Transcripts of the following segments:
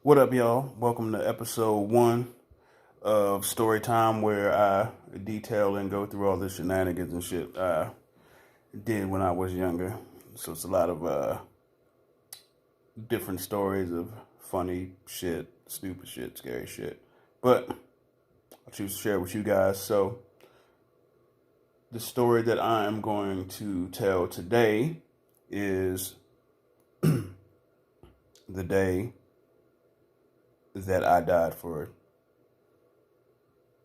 What up, y'all? Welcome to episode 1 of Story Time, where I detail and go through all the shenanigans and shit I did when I was younger. So it's a lot of different stories of funny shit, stupid shit, scary shit. But I choose to share with you guys. So the story that I am going to tell today is the day that I died for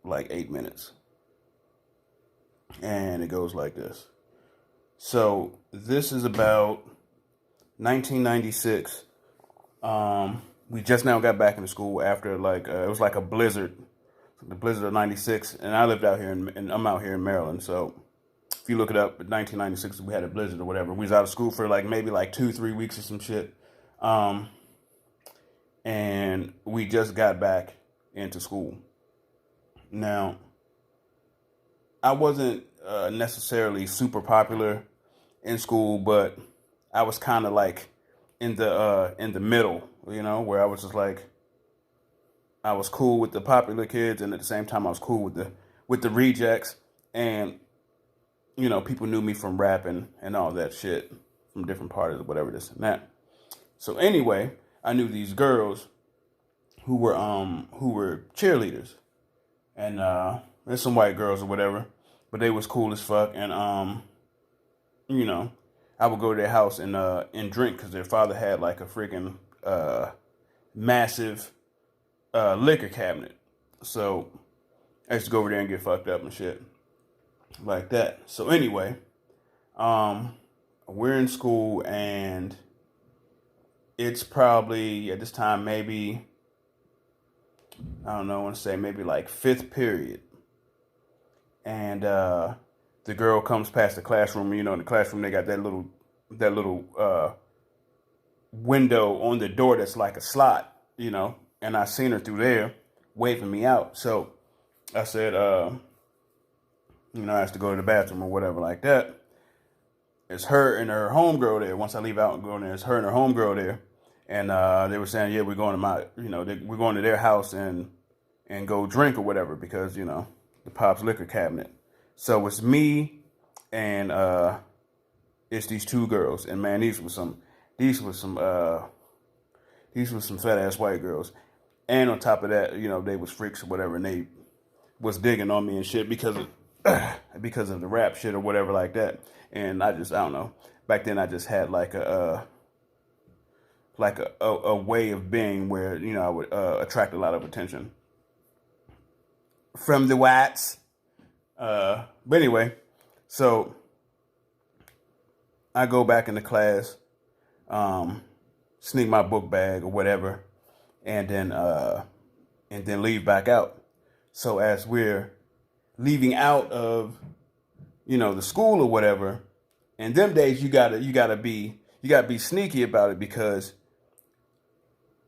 like 8 minutes. And it goes like this. So this is about 1996. We just now got back into school after it was like a blizzard, the blizzard of '96, and I lived out here and I'm out here in Maryland. So if you look it up, in 1996 we had a blizzard or whatever. We was out of school for maybe 2-3 weeks or some shit, and we just got back into school. Now, I wasn't necessarily super popular in school, but I was kind of like in the middle, where I was just like, I was cool with the popular kids, and at the same time I was cool with the rejects, and people knew me from rapping and all that shit from different parties or whatever, this and that. So anyway, I knew these girls who were cheerleaders, and there's some white girls or whatever, but they was cool as fuck, and I would go to their house and drink because their father had like a freaking massive liquor cabinet. So I used to go over there and get fucked up and shit like that. So anyway, we're in school and it's probably at this time maybe, I don't know, I want to say maybe like 5th period. And the girl comes past the classroom. In the classroom they got that little window on the door that's like a slot, and I seen her through there waving me out. So I said, I asked to go to the bathroom or whatever like that. It's her and her homegirl there. Once I leave out and go in there, it's her and her homegirl there. And they were saying, yeah, we're going to we're going to their house and go drink or whatever because, the Pop's liquor cabinet. So it's me and it's these two girls. And man, these were some fat ass white girls. And on top of that, they was freaks or whatever, and they was digging on me and shit because of the rap shit or whatever like that. And I don't know. Back then I just had like a way of being where, I would attract a lot of attention from the whites. But anyway, so I go back into class, sneak my book bag or whatever, and then leave back out. So as we're leaving out of, the school or whatever, and them days you gotta be sneaky about it, because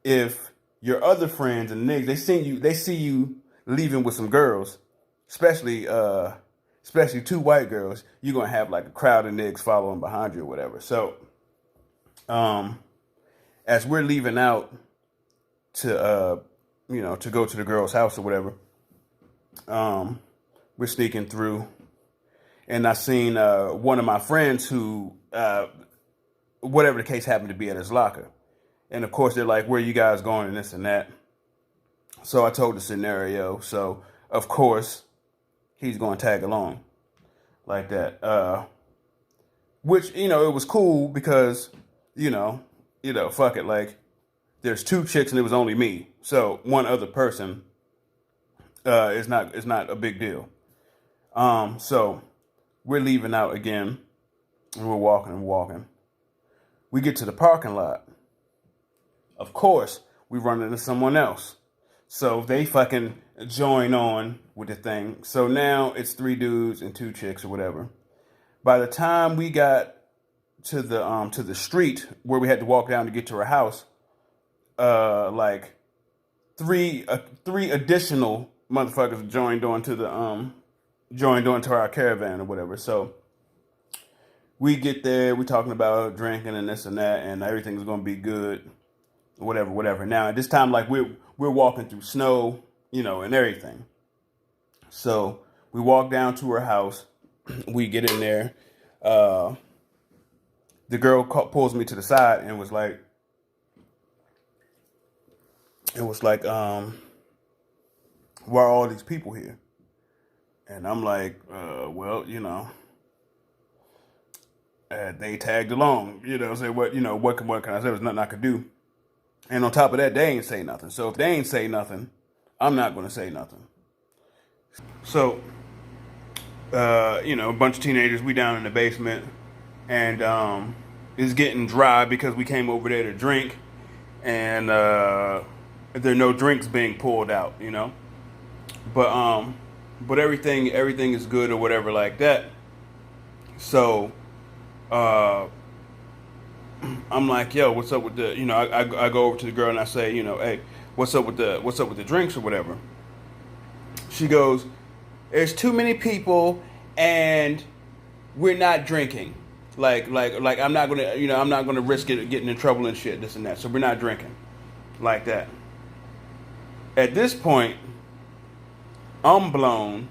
if your other friends and niggas they see you leaving with some girls, especially two white girls, you're gonna have like a crowd of niggas following behind you or whatever. So as we're leaving out to to go to the girl's house or whatever, we're sneaking through, and I seen one of my friends who whatever the case happened to be at his locker. And of course they're like, where you guys going and this and that. So I told the scenario. So of course he's going to tag along like that. Which, it was cool because, fuck it. Like, there's 2 chicks and it was only me. So one other person is not a big deal. So we're leaving out again, and we're walking and walking. We get to the parking lot. Of course, we run into someone else. So they fucking join on with the thing. So now it's 3 dudes and 2 chicks or whatever. By the time we got to the street where we had to walk down to get to our house, like three additional motherfuckers joined onto our caravan or whatever. So we get there, we talking about drinking and this and that, and everything's gonna be good. whatever. Now at this time, like we're walking through snow, and everything. So we walk down to her house. We get in there. The girl pulls me to the side and was like, why are all these people here? And I'm like, well, they tagged along, say what can I say? There's nothing I could do. And on top of that, they ain't say nothing. So if they ain't say nothing, I'm not going to say nothing. So, a bunch of teenagers, we down in the basement, and it's getting dry because we came over there to drink, and there are no drinks being pulled out, but everything is good or whatever like that. So, I'm like, yo, what's up with the, I go over to the girl and I say, hey, what's up with the drinks or whatever. She goes, there's too many people and we're not drinking. Like I'm not gonna risk it getting in trouble and shit, this and that. So we're not drinking like that. At this point, I'm blown,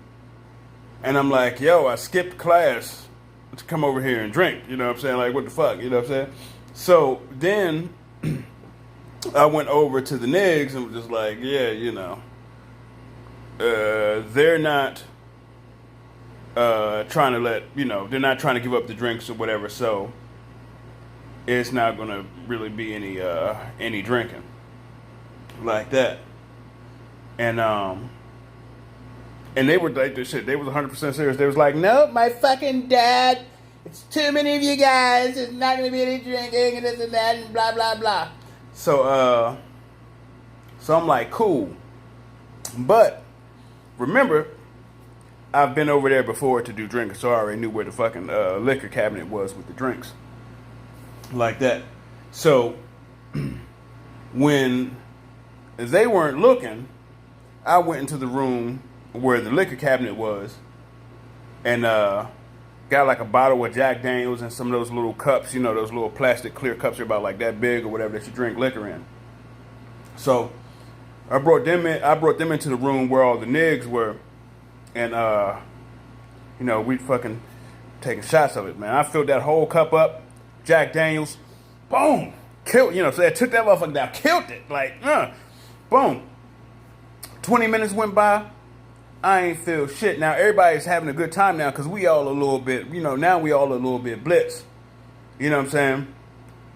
and I'm like, yo, I skipped class to come over here and drink. You know what I'm saying? Like, what the fuck? You know what I'm saying? So then I went over to the Nigs and was just like, yeah, they're not trying to they're not trying to give up the drinks or whatever. So it's not going to really be any drinking like that. And they were like this shit. They was 100% serious. They was like, nope, my fucking dad. It's too many of you guys. It's not gonna be any drinking and this and that and blah blah blah. So I'm like, cool. But remember, I've been over there before to do drinking, so I already knew where the fucking liquor cabinet was with the drinks, like that. So when they weren't looking, I went into the room where the liquor cabinet was, and got like a bottle of Jack Daniels and some of those little cups, those little plastic clear cups are about like that big or whatever that you drink liquor in. So I brought them into the room where all the Nigs were, and we fucking taking shots of it, man. I filled that whole cup up, Jack Daniels, boom, killed. So I took that motherfucker down, killed it, like, boom. 20 minutes went by. I ain't feel shit. Now everybody's having a good time now because we all a little bit, now we all a little bit blitz. You know what I'm saying?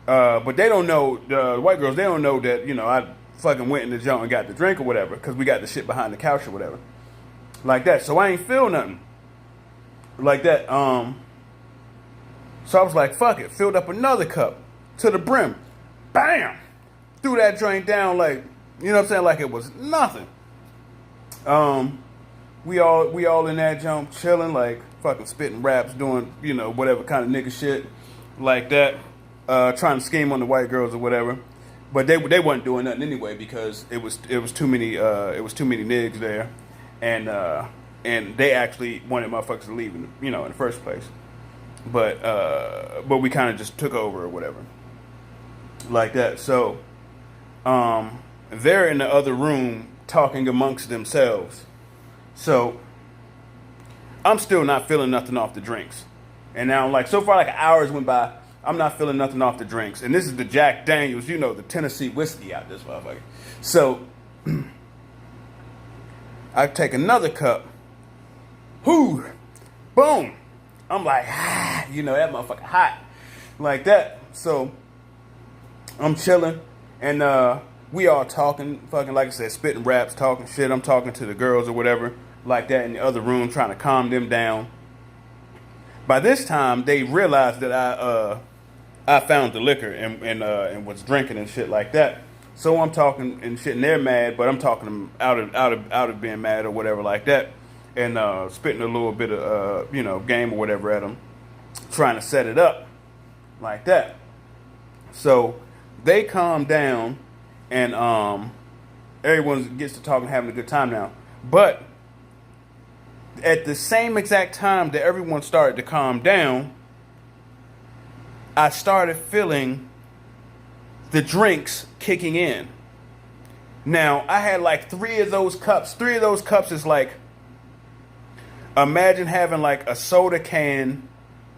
But they don't know, the white girls, they don't know that, I fucking went in the joint and got the drink or whatever because we got the shit behind the couch or whatever. Like that. So I ain't feel nothing. Like that. So I was like, fuck it. Filled up another cup to the brim. Bam! Threw that drink down like, like it was nothing. We all in that jump chilling, like fucking spitting raps, doing, whatever kind of nigga shit like that, trying to scheme on the white girls or whatever. But they wasn't doing nothing anyway because it was too many niggas there, and they actually wanted motherfuckers to leave in the first place. But we kind of just took over or whatever like that. So they're in the other room talking amongst themselves. So I'm still not feeling nothing off the drinks. And now, like, so far, like hours went by, I'm not feeling nothing off the drinks. And this is the Jack Daniels, the Tennessee whiskey out this motherfucker. So I take another cup. Whoo! Boom! I'm like, that motherfucker hot. Like that. So I'm chilling. And we all talking, fucking, like I said, spitting raps, talking shit. I'm talking to the girls or whatever, like that, in the other room, trying to calm them down. By this time, they realized that I found the liquor and was drinking and shit like that. So I'm talking and shit, and they're mad, but I'm talking them out of being mad or whatever like that, and spitting a little bit of game or whatever at them, trying to set it up like that. So they calm down. And everyone gets to talking, having a good time now. But at the same exact time that everyone started to calm down, I started feeling the drinks kicking in. Now, I had like 3 of those cups. 3 of those cups is like, imagine having like a soda can,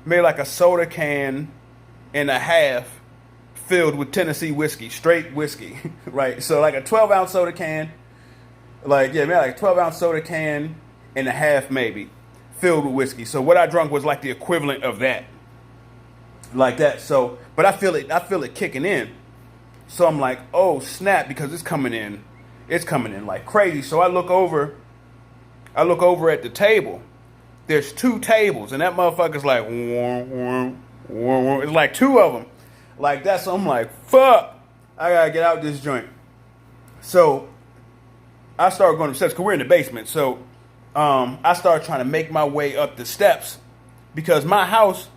maybe like a soda can and a half filled with Tennessee whiskey, straight whiskey, right? So like a 12-ounce soda can, like, yeah, maybe like a 12-ounce soda can and a half maybe filled with whiskey. So what I drunk was like the equivalent of that. Like that. So, but I feel it kicking in. So I'm like, oh snap, because it's coming in like crazy. So I look over at the table. There's 2 tables, and that motherfucker's like, it's like 2 of them, like that. So I'm like, fuck, I gotta get out this joint. So I started going up the steps because we're in the basement. So I started trying to make my way up the steps because my house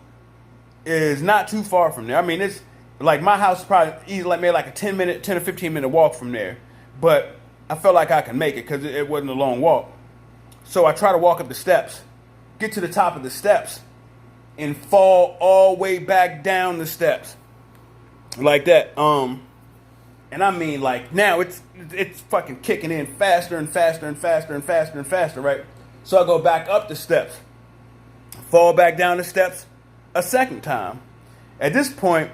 is not too far from there. I mean, it's like my house is probably easily like maybe like a 10 or 15 minute walk from there. But I felt like I could make it because it wasn't a long walk. So I try to walk up the steps, get to the top of the steps, and fall all the way back down the steps. Like that. And I mean, like, now it's fucking kicking in faster and faster and faster and faster and faster, right? So I go back up the steps, fall back down the steps a second time. At this point,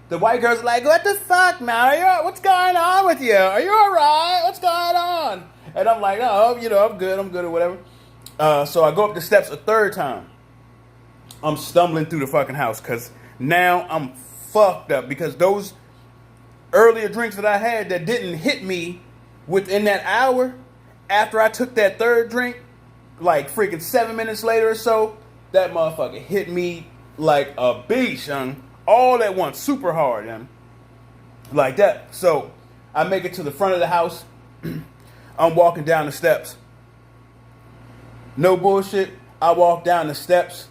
the white girls are like, what the fuck, man? What's going on with you? Are you all right? What's going on? And I'm like, oh, I'm good or whatever. So I go up the steps a third time. I'm stumbling through the fucking house because now I'm fucked up because those earlier drinks that I had that didn't hit me within that hour, after I took that third drink, like freaking 7 minutes later or so, that motherfucker hit me like a beast, young. All at once, super hard, young. Like that. So I make it to the front of the house. I'm walking down the steps. No bullshit. I walk down the steps,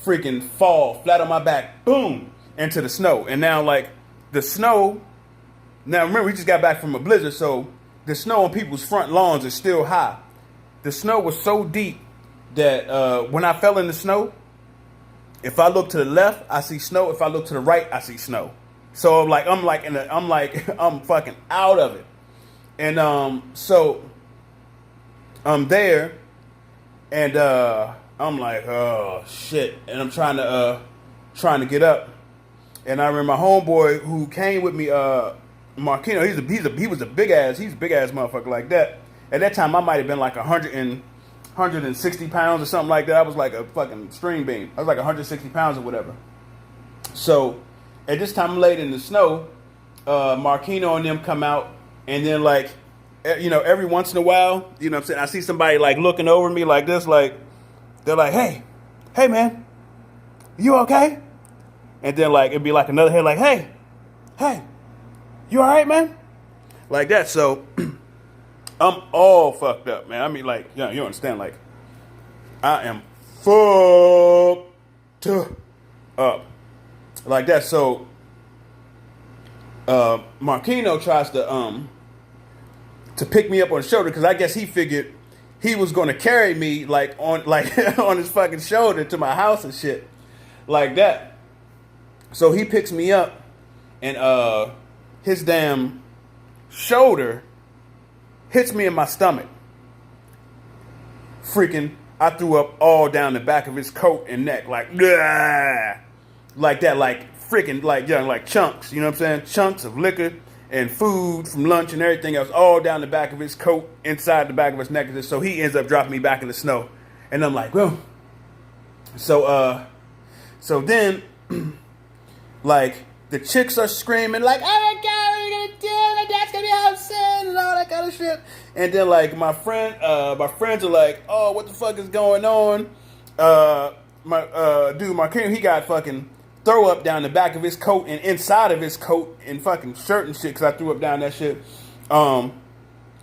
freaking fall flat on my back, boom, into the snow. And now, like, the snow, now remember, we just got back from a blizzard, so the snow on people's front lawns is still high. The snow was so deep that when I fell in the snow, if I look to the left, I see snow. If I look to the right, I see snow. So I'm fucking out of it. And so I'm there, and I'm like, oh shit. And I'm trying to get up. And I remember my homeboy who came with me, Marquino, he was a big ass motherfucker like that. At that time, I might have been like 160 pounds or something like that. I was like a fucking string bean. I was like 160 pounds or whatever. So at this time, late in the snow, Marquino and them come out, and then like, every once in a while, what I'm saying, I see somebody like looking over me like this, like they're like, hey man, you okay? And then like it'd be like another head like, hey, you all right, man? Like that. So I'm all fucked up, man. I mean, like, you understand, like, I am fucked up. Like that. So Marquino tries to pick me up on the shoulder because I guess he figured he was gonna carry me like on on his fucking shoulder to my house and shit. Like that. So he picks me up, and his damn shoulder hits me in my stomach. Freaking, I threw up all down the back of his coat and neck, like that, like freaking, like chunks. You know what I'm saying? Chunks of liquor and food from lunch and everything else, all down the back of his coat, inside the back of his neck. So he ends up dropping me back in the snow, and I'm like, well. So then. Like, the chicks are screaming, like, oh my God, what are you going to do? My dad's going to be outside and all that kind of shit. And then, like, my friends are like, oh, what the fuck is going on? My dude, Marquino, he got fucking throw up down the back of his coat and inside of his coat and fucking shirt and shit because I threw up down that shit. And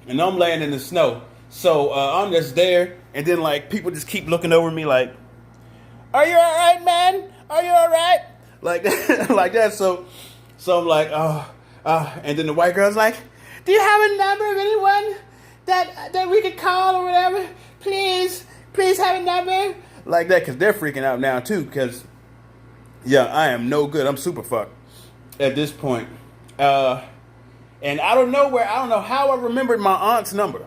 I'm laying in the snow. So I'm just there. And then, like, people just keep looking over me like, are you all right, man? Are you all right? Like that, like that. So I'm like, and then the white girl's like, do you have a number of anyone that we could call or whatever? Please have a number. Like that, because they're freaking out now too, because, yeah, I am no good. I'm super fucked at this point. And I don't know how I remembered my aunt's number.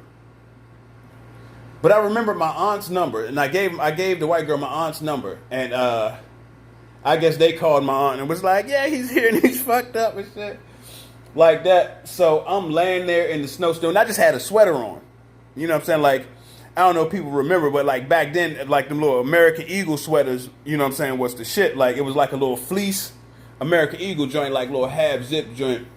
But I remembered my aunt's number, and I gave the white girl my aunt's number, and I guess they called my aunt and was like, yeah, he's here and he's fucked up and shit. Like that. So I'm laying there in the snowstorm, and I just had a sweater on. You know what I'm saying? Like, I don't know if people remember, but like back then, like them little American Eagle sweaters, you know what I'm saying, was the shit. Like, it was like a little fleece American Eagle joint, like little half zip joint.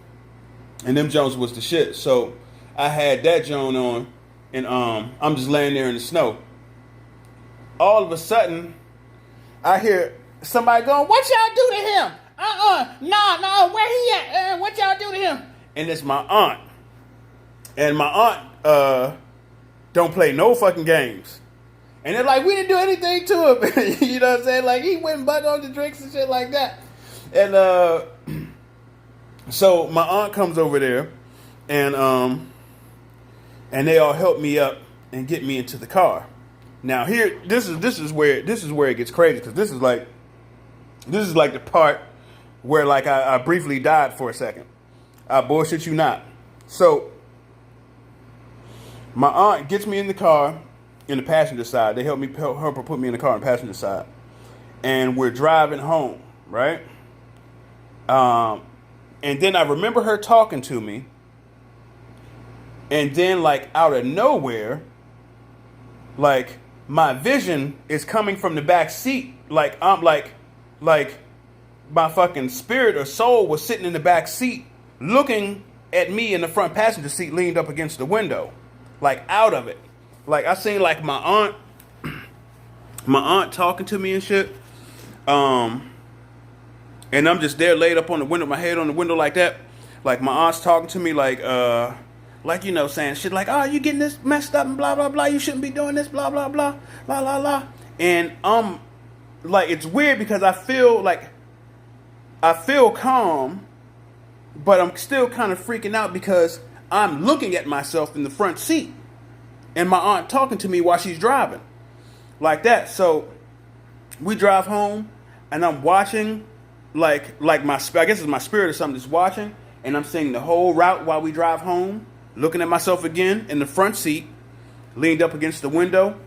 And them Jones was the shit. So I had that joint on, and I'm just laying there in the snow. All of a sudden, I hear somebody going, what y'all do to him? No, where he at? What y'all do to him? And it's my aunt. And my aunt don't play no fucking games. And they're like, we didn't do anything to him. You know what I'm saying? Like, he went and bought on the drinks and shit like that. And so my aunt comes over there, and they all help me up and get me into the car. Now here, this is where it gets crazy, because this is like the part where like I briefly died for a second. I bullshit you not. So my aunt gets me in the car in the passenger side. They help her put me in the car on the passenger side, and we're driving home, right? And then I remember her talking to me, and then like out of nowhere, like my vision is coming from the back seat. Like I'm like my fucking spirit or soul was sitting in the back seat looking at me in the front passenger seat, leaned up against the window, like out of it. Like I seen like my aunt talking to me and shit. And I'm just there laid up on the window, my head on the window like that. Like my aunt's talking to me like you know, saying shit like, oh, you getting this messed up and blah, blah, blah. You shouldn't be doing this, blah, blah, blah, la, la, la. And like, it's weird because I feel calm, but I'm still kind of freaking out because I'm looking at myself in the front seat and my aunt talking to me while she's driving like that. So we drive home and I'm watching like I guess it's my spirit or something that's watching, and I'm seeing the whole route while we drive home, looking at myself again in the front seat, leaned up against the window.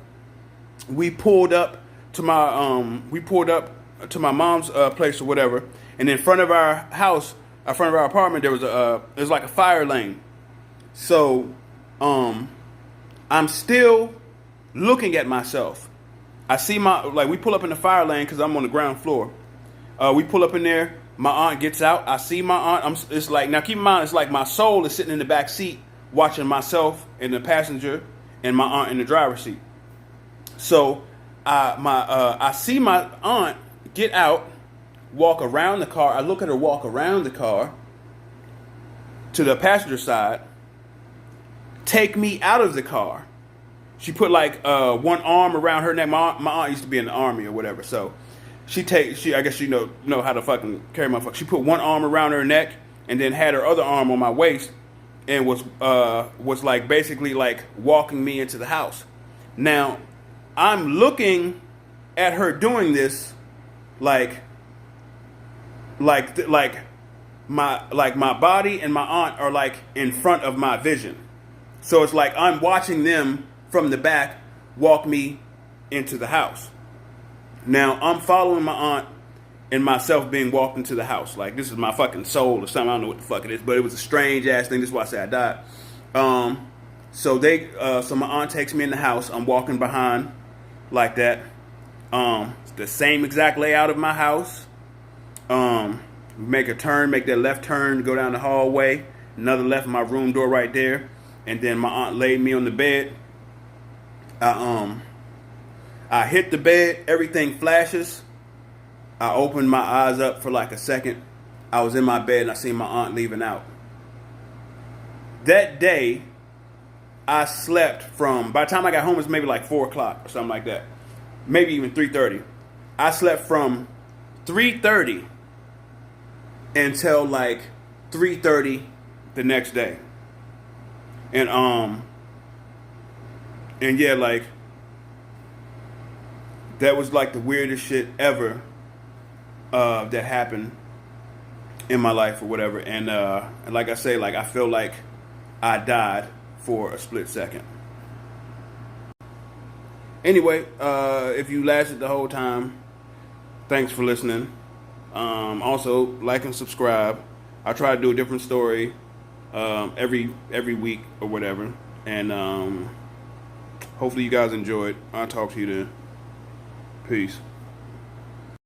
We pulled up to my mom's place or whatever, and in front of our house, in front of our apartment, there's like a fire lane. So I'm still looking at myself. I see we pull up in the fire lane because I'm on the ground floor. We pull up in there. My aunt gets out. I see my aunt. It's like, now keep in mind, it's like my soul is sitting in the back seat watching myself in the passenger and my aunt in the driver's seat. So I see my aunt get out, walk around the car. I look at her walk around the car to the passenger side, take me out of the car. She put like one arm around her neck. My aunt used to be in the army or whatever, so I guess you know how to fucking carry my fuck. She put one arm around her neck and then had her other arm on my waist and was like basically like walking me into the house. Now I'm looking at her doing this like my body and my aunt are like in front of my vision. So it's like I'm watching them from the back walk me into the house. Now, I'm following my aunt and myself being walked into the house. Like, this is my fucking soul or something. I don't know what the fuck it is, but it was a strange-ass thing. This is why I say I died. So my aunt takes me in the house. I'm walking behind like that. It's the same exact layout of my house. Make a turn, make that left turn, go down the hallway. Another left, my room door right there. And then my aunt laid me on the bed. I hit the bed, everything flashes. I opened my eyes up for like a second. I was in my bed and I seen my aunt leaving out. That day, I slept from, by the time I got home, it was maybe like 4 o'clock or something like that. Maybe even 3:30. I slept from 3:30 until like 3:30 the next day. And yeah, like, that was like the weirdest shit ever that happened in my life or whatever. And like I say, like I feel like I died for a split second. Anyway, if you lasted the whole time, thanks for listening. Also, like and subscribe. I try to do a different story every week or whatever. And hopefully you guys enjoy it. I'll talk to you then. Peace.